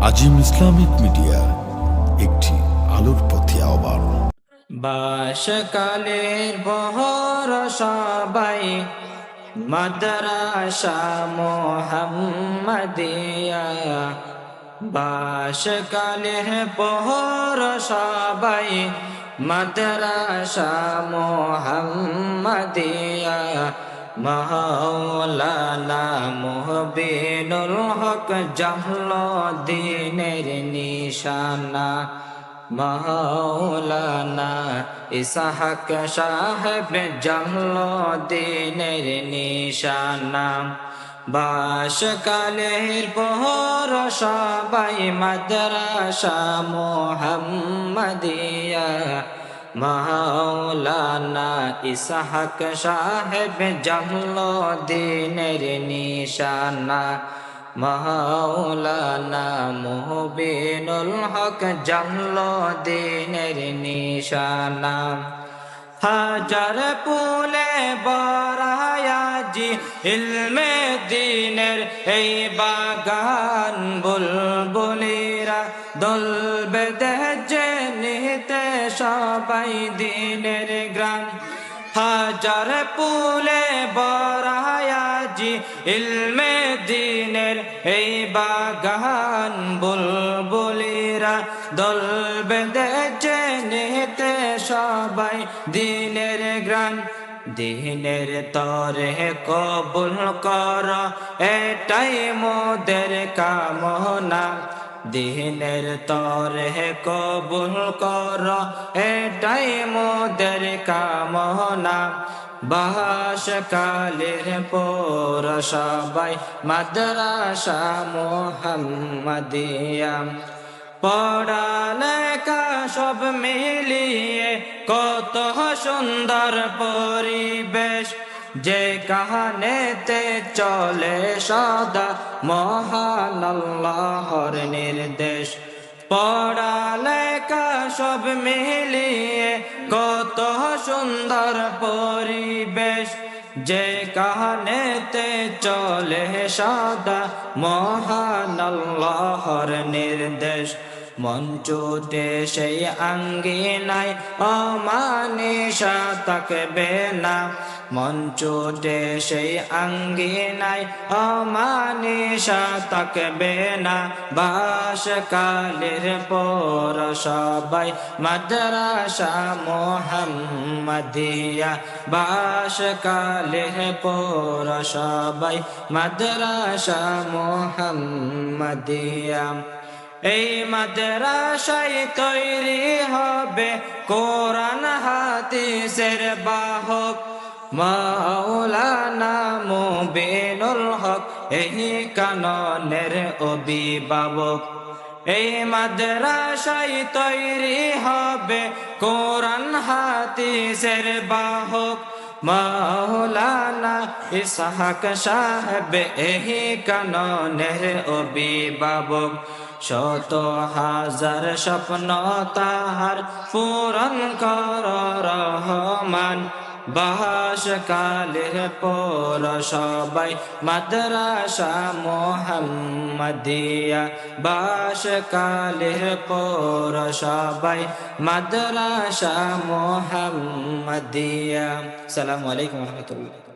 আজিম Islamic media, একটি আলোর পথে আহ্বান। বাসকালের বহর সবাই মাদ্রাসা মোহাম্মদিয়া, বাসকালের বহর সবাই মাদ্রাসা মোহাম্মদিয়া। মাওলানা মুহবিনুল হক জালালউদ্দিনের নিশানা, মাওলানা ইসহাক সাহেব জালালউদ্দিনের নিশানা। বাসকালের পহর সবাই মাদ্রাসা মোহাম্মদিয়া, মাওলানা ইসহাক সাহেব জালালউদ্দিনের নিশানা। মাওলানা মুহবিনুল হক জালালউদ্দিনের নিশানা। হাজার ফুলে বরায়াজি ইলমে দ্বীনের এই বাগান, বুলবুলিরা দল বেঁধেছে নিতে সবাই দ্বীনের গ্রাম। হাজার ফুলে বরায়াজি ইলমে দ্বীনের এই বাগান, বুলবুলিরা দল বেঁধেছে নিতে সবাই দ্বীনের গ্রাম। দ্বীনের তরে কবুল কর এটাই মোদের কামনা, দ্বীনের তরে কবুল কর এটাই মোদের কামনা। বাসকালের পর সবাই মাদ্রাসা মোহাম্মদিয়া, পড়ালেখা সব মিলিয়ে কত সুন্দর পরিবেশ, যে কাহানেতে চলে সদা মহান আল্লাহর নির্দেশ। পড়ালেখা সব মিলিয়ে কত সুন্দর পরিবেশ, যে কাহানেতে চলে সদা মহান আল্লাহর নির্দেশ। মন ছুটে সেই আঙ্গিনায় অমানিসা থাকবে না, মন ছুটে সেই আঙ্গিনায় অমানিসা থাকবে না। বাসকালের পর সবাই মাদ্রাসা মোহাম্মদিয়া, বাসকালের পর সবাই মাদ্রাসা মোহাম্মদিয়া। এই মাদ্রাসায় তৈরি হবে কোরআন হাদিসের বাহক, মাওলানা মুবিনুল হক এই কাননের অভিভাবক। এই মাদ্রাসায় তৈরি হবে কোরআন হাদিসের বাহক, মাওলানা ইসহাক সাহেব এই কাননের অভিভাবক। শত হাজার স্বপ্ন তাহার পূরণ কর রহমান, বাসকালের পর সবাই মাদ্রাসা মোহাম্মদিয়া, বাসকালের পর সবাই মাদ্রাসা মোহাম্মদিয়া। আসসালামু আলাইকুম ওয়া রাহমাতুল্লাহ।